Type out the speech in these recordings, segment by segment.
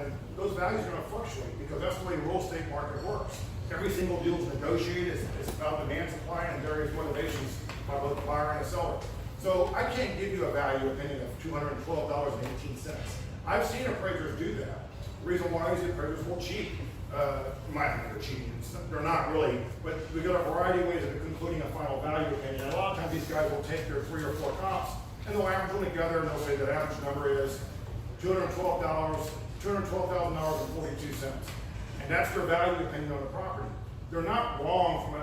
and those values are going to fluctuate because that's the way the real estate market works. Every single deal is negotiated. It's about demand, supply, and various motivations by both the buyer and the seller. So I can't give you a value opinion of $212.18. I've seen appraisers do that. The reason why is the appraisers will cheat. In my opinion, they're cheating. They're not really, but we got a variety of ways of concluding a final value opinion. And a lot of times these guys will take their 3 or 4 comps and they'll average them together and they'll say the average number is $212,042. And that's their value opinion on the property. They're not wrong from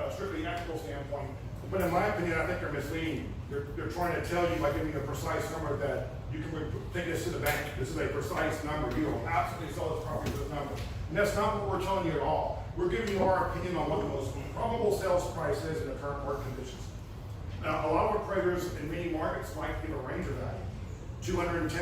a strictly ethical standpoint, but in my opinion, I think they're misleading. They're trying to tell you by giving you a precise number that you can take this to the bank. This is a precise number. You will absolutely sell this property for this number. And that's not what we're telling you at all. We're giving you our opinion on what the most probable sales price is in the current market conditions. Now, a lot of appraisers in many markets might give a range of value. $210,000 to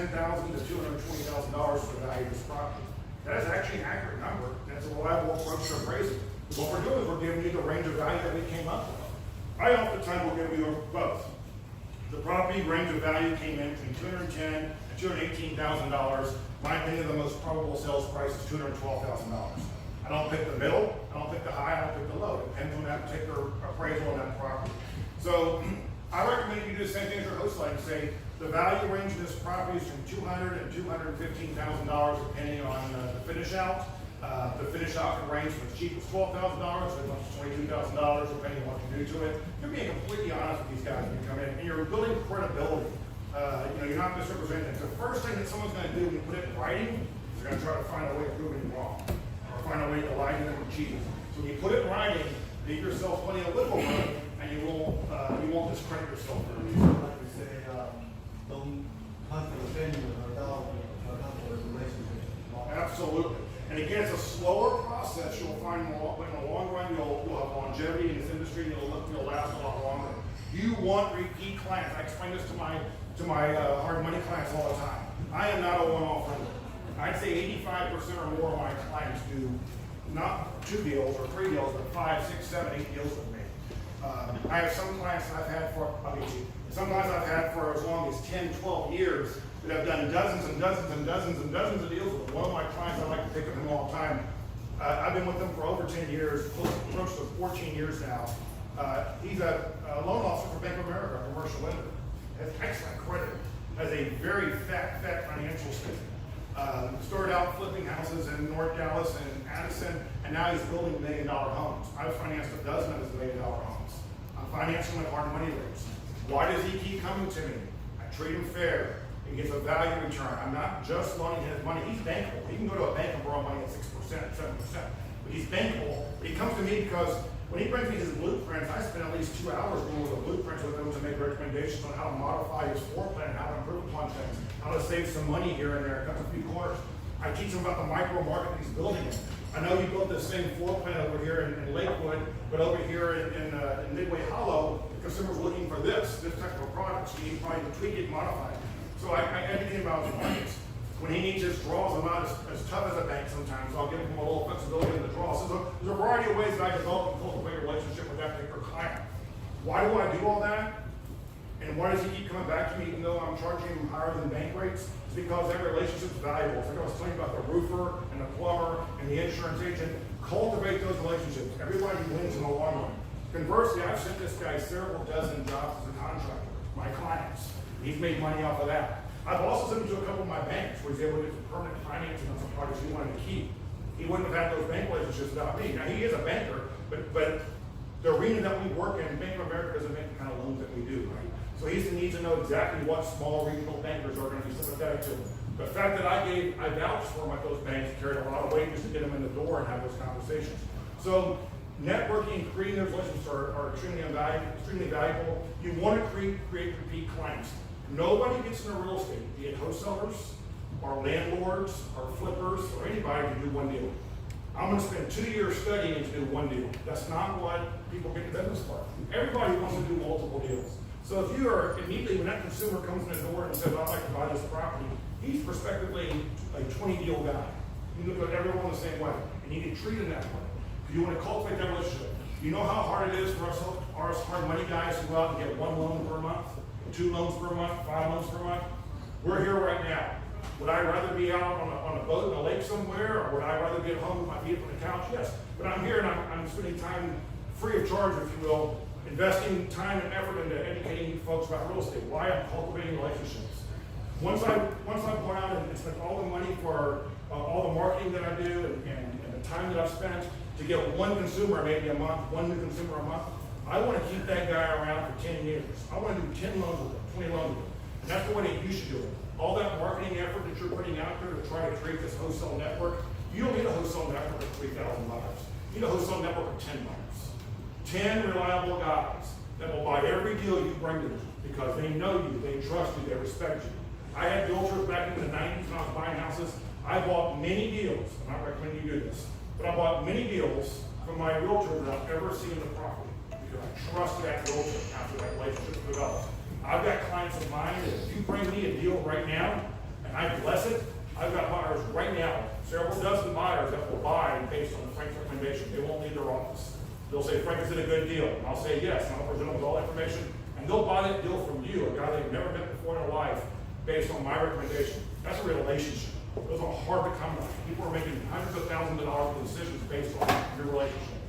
$220,000 for the value of this property. That is actually an accurate number, and it's a reliable approach to appraising. What we're doing is we're giving you the range of value that we came up with. I oftentimes will give you both. The property range of value came in between $210,000 and $218,000. My opinion, the most probable sales price is $212,000. I don't pick the middle, I don't pick the high, I don't pick the low. It depends on that particular appraisal on that property. So I recommend you do the same thing as your host like and say the value range of this property is from $200,000 and $215,000 depending on the finish out. The finish out can range from as cheap as $12,000 to as much as $22,000 depending on what you do to it. You're being completely honest with these guys when you come in, and you're building credibility. You're not misrepresenting. The first thing that someone's going to do when you put it in writing is they're going to try to find a way of proving you wrong, or find a way to lie to them or cheat. So when you put it in writing, leave yourself plenty of wiggle room, and you won't discredit yourself. Like we say, don't hunt for the family or dog, but hunt for the relationship. Absolutely. And again, it's a slower process. You'll find in the long run, you'll have longevity in this industry, and you'll last a lot longer. You want repeat clients. I explain this to my hard money clients all the time. I am not a one-off lender. I'd say 85% or more of my clients do not 2 deals or 3 deals, but 5, 6, 7, 8 deals with me. I have some clients that I've had for, sometimes I've had for as long as 10, 12 years that have done dozens and dozens and dozens and dozens of deals with them. One of my clients, I like to pick up him all the time. I've been with them for over 10 years, close to 14 years now. He's a loan officer for Bank of America, a commercial lender. Has excellent credit, has a very fat financial statement. Started out flipping houses in North Dallas and Addison, and now he's building $1 million homes. I've financed a dozen of his $1 million homes. I'm financing with hard money rates. Why does he keep coming to me? I treat him fair. He gets a value return. I'm not just loaning him his money. He's bankable. He can go to a bank and borrow money at 6%, 7%. But he's bankable. But he comes to me because when he brings me his blueprints, I spend at least 2 hours going over the blueprints with him to make recommendations on how to modify his floor plan, how to improve upon things, how to save some money here and there, cut a few corners. I teach him about the micro market he's building in. I know you built the same floor plan over here in Lakewood, but over here in Midway Hollow, the consumer's looking for this type of a product. So you need probably to tweak it, modify it. So I educate him about his markets. When he needs his draws, I'm not as tough as a bank sometimes. So I'll give him a little flexibility in the draws. So there's a variety of ways that I develop and cultivate a relationship with that particular client. Why do I do all that? And why does he keep coming back to me even though I'm charging him higher than bank rates? It's because that relationship is valuable. It's like I was telling you about the roofer and the plumber and the insurance agent. Cultivate those relationships. Everybody wins in the long run. Conversely, I've sent this guy several dozen jobs as a contractor, my clients. He's made money off of that. I've also sent him to a couple of my banks where he's able to get some permanent financing on some projects he wanted to keep. He wouldn't have had those bank relationships without me. Now, he is a banker, but the arena that we work in, Bank of America doesn't make the kind of loans that we do, right? So he needs to know exactly what small regional bankers are going to be sympathetic to him. The fact that I vouched for him at those banks carried a lot of weight just to get him in the door and have those conversations. So networking and creating those relationships are extremely valuable. You want to create repeat clients. Nobody gets into real estate, be it wholesalers, or landlords, or flippers, or anybody to do one deal. I'm going to spend 2 years studying to do one deal. That's not what people get in business for. Everybody wants to do multiple deals. So if you are immediately, when that consumer comes in the door and says, I'd like to buy this property, he's prospectively a 20-deal guy. You look at everyone the same way, and you can treat him that way. You want to cultivate that relationship. You know how hard it is for us hard money guys to go out and get 1 loan per month, 2 loans per month, 5 loans per month? We're here right now. Would I rather be out on a boat in a lake somewhere, or would I rather be at home with my feet on the couch? Yes. But I'm here and I'm spending time free of charge, if you will, investing time and effort into educating you folks about real estate, why I'm cultivating relationships. Once I've gone out and spent all the money for all the marketing that I do and the time that I've spent to get one consumer maybe a month, one new consumer a month, I want to keep that guy around for 10 years. I want to do 10 loans with him, 20 loans with him. And that's the way that you should do it. All that marketing effort that you're putting out there to try to create this wholesale network, you don't need a wholesale network of 3,000 buyers. You need a wholesale network of 10 buyers. 10 reliable guys that will buy every deal you bring to them because they know you, they trust you, they respect you. I had realtors back in the 90s when I was buying houses. I bought many deals. I'm not recommending you do this, but I bought many deals from my realtor without ever seeing the property because I trust that realtor after that relationship develops. I've got clients of mine that if you bring me a deal right now and I bless it, I've got buyers right now, several dozen buyers that will buy based on Frank's recommendation. They won't leave their office. They'll say, Frank, is it a good deal? And I'll say, yes. And I'll present them with all information. And they'll buy that deal from you, a guy they've never met before in their life, based on my recommendation. That's a relationship. Those are hard to come by. People are making hundreds of thousands of dollars for decisions based on your relationship.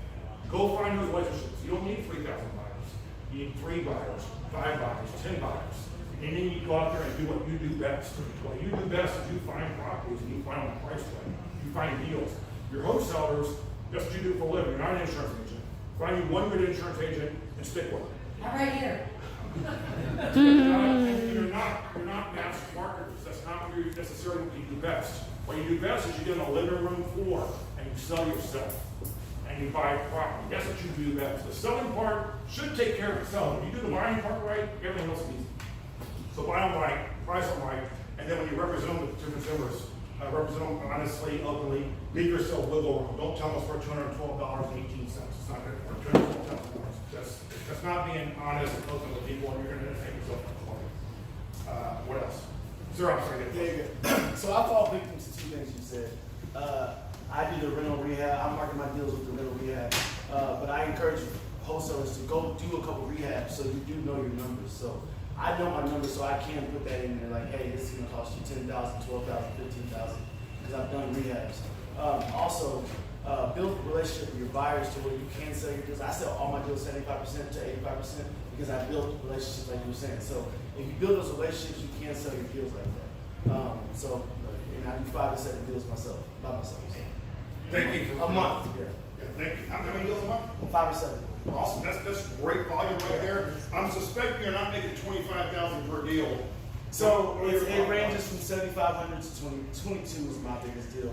Go find those relationships. You don't need 3,000 buyers. You need 3 buyers, 5 buyers, 10 buyers. And then you go out there and do what you do best. What you do best is you find properties and you find them price point. You find deals. Your wholesalers, that's what you do for a living. You're not an insurance agent. Find you one good insurance agent and stick with it. I'm right here. You're not mass marketers. That's not what you necessarily what you do best. What you do best is you get on a living room floor and you sell yourself and you buy property. That's what you do best. The selling part should take care of itself. If you do the buying part right, everything else is easy. So buy them right, price them right, and then when you represent them to consumers, represent them honestly, openly, leave yourself wiggle room. Don't tell us we're $212.18. It's not good. We're $212,000. That's not being honest and open with people, and you're going to take yourself in court. What else? Sir, I'm sorry. Yeah. So I fall victim to 2 things you said. I do the rental rehab. I market my deals with the rental rehab, but I encourage wholesalers to go do a couple rehabs so you do know your numbers. So I know my numbers, so I can put that in there. Like, hey, this is going to cost you $10,000, $12,000, $15,000 because I've done rehabs. Also, build a relationship with your buyers to where you can sell your deals. I sell all my deals 75% to 85% because I built relationships like you were saying. So if you build those relationships, you can sell your deals like that. And I do 5 to 7 deals myself, by myself. So. Thank you. A month. Yeah, thank you. How many deals a month? 5 to 7. Awesome. That's great volume right there. I'm suspecting you're not making $25,000 per deal. So it ranges from 7,500 to 22 is my biggest deal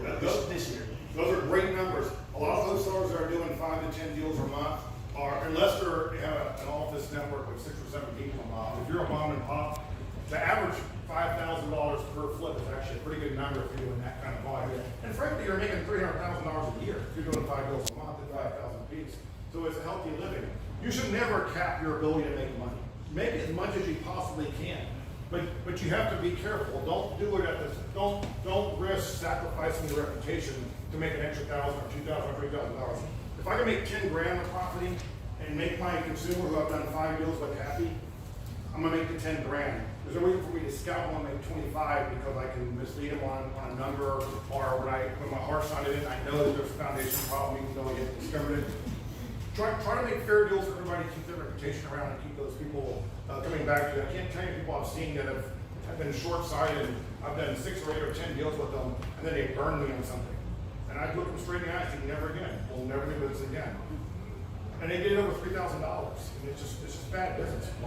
this year. Those are great numbers. A lot of those stores that are doing 5 to 10 deals a month are, unless they have an office network of 6 or 7 people a month. If you're a mom and pop, the average $5,000 per flip is actually a pretty good number if you're doing that kind of volume. And frankly, you're making $300,000 a year if you're doing 5 deals a month at 5,000 apiece. So it's a healthy living. You should never cap your ability to make money. Make as much as you possibly can. But you have to be careful. Don't do it don't risk sacrificing your reputation to make an extra $1,000 or $2,000 or $3,000. If I can make 10 grand on property and make my consumer who I've done 5 deals with happy, I'm gonna make the 10 grand. There's no reason for me to scout one and make 25 because I can mislead them on a number, or when my heart's not in it, I know that there's a foundation problem, even though I get discovered it. Try to make fair deals for everybody, keep their reputation around, and keep those people coming back to you. I can't tell you people I've seen that have been short-sighted. I've done 6 or 8 or 10 deals with them, and then they burn me on something. And I look them straight in the eyes and think, never again. We'll never do this again. And they did over $3,000, and it's just bad business. Just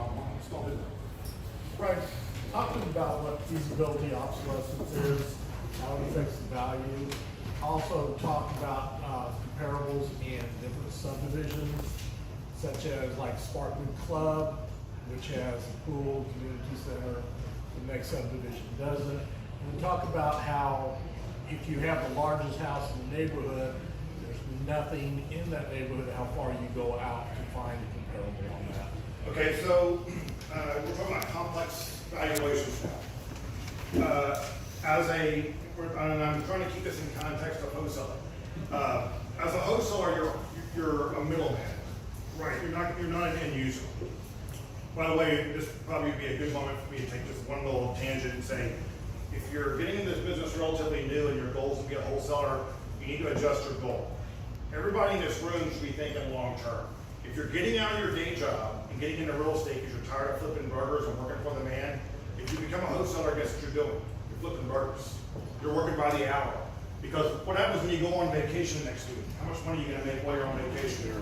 don't do that. Right. Talking about what feasibility obsolescence is, how it affects the value. Also talk about comparables in different subdivisions, such as like Sparkman Club, which has a pool, community center. The next subdivision doesn't. And we talk about how if you have the largest house in the neighborhood, there's nothing in that neighborhood, how far you go out to find a comparable on that. Okay, so we're talking about complex valuations now. And I'm trying to keep this in context of wholesaling. As a wholesaler, you're a middleman, right? You're not an end user. By the way, this would probably be a good moment for me to take just one little tangent and say, if you're getting into this business relatively new and your goal is to be a wholesaler, you need to adjust your goal. Everybody in this room should be thinking long term. If you're getting out of your day job and getting into real estate because you're tired of flipping burgers and working for the man, if you become a wholesaler, guess what you're doing? You're flipping burgers. You're working by the hour. Because what happens when you go on vacation next week? How much money are you going to make while you're on vacation?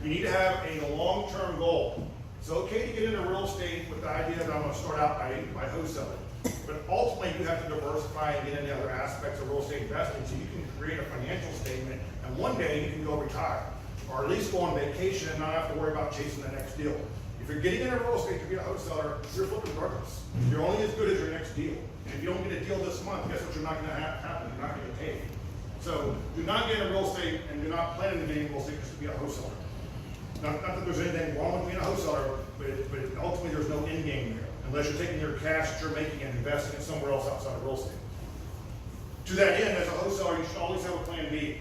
You need to have a long-term goal. It's okay to get into real estate with the idea that I'm going to start out by wholesaling. But ultimately, you have to diversify and get into other aspects of real estate investing so you can create a financial statement, and one day you can go retire, or at least go on vacation and not have to worry about chasing the next deal. If you're getting into real estate to be a wholesaler, you're flipping burgers. You're only as good as your next deal. And if you don't get a deal this month, guess what you're not going to happen? You're not going to take. So do not get into real estate and do not plan to get into real estate just to be a wholesaler. Not that there's anything wrong with being a wholesaler, but ultimately there's no end game there, unless you're taking your cash that you're making and investing it somewhere else outside of real estate. To that end, as a wholesaler, you should always have a plan B.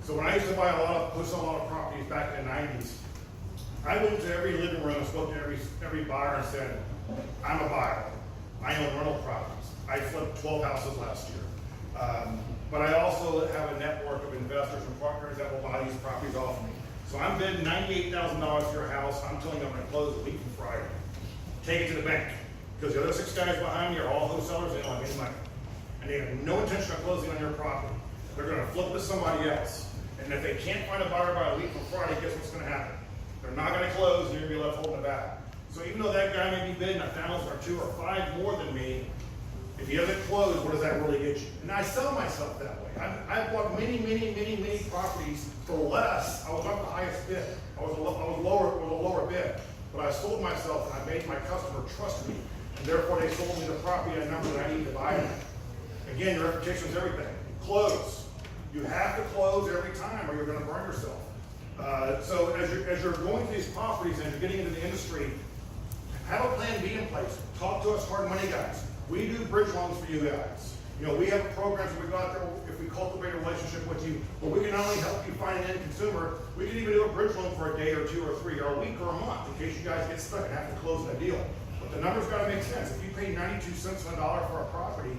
So when I used to wholesale a lot of properties back in the 90s, I went to every living room and spoke to every buyer and said, I'm a buyer. I own rental properties. I flipped 12 houses last year. But I also have a network of investors and partners that will buy these properties off me. So I'm bidding $98,000 for your house. I'm telling you I'm going to close a week from Friday. Take it to the bank. Because the other 6 guys behind me are all wholesalers. They don't have any money. And they have no intention of closing on your property. They're going to flip it to somebody else. And if they can't find a buyer by a week from Friday, guess what's going to happen? They're not going to close, and you're going to be left holding the bag. So even though that guy may be bidding 1,000 or 2 or 5 more than me, if he doesn't close, what does that really get you? And I sell myself that way. I've bought many properties for less. I was not the highest bid. I was a lower bid. But I sold myself, and I made my customer trust me. And therefore, they sold me the property at a number that I needed to buy it. Again, your reputation is everything. Close. You have to close every time, or you're going to burn yourself. So as you're going through these properties and you're getting into the industry, have a plan B in place. Talk to us hard money guys. We do bridge loans for you guys. You know, we have programs where we go out there, if we cultivate a relationship with you, where we can not only help you find an end consumer, we can even do a bridge loan for a day or 2 or 3 or a week or a month in case you guys get stuck and have to close that deal. But the numbers got to make sense. If you pay 92 cents on the dollar for a property,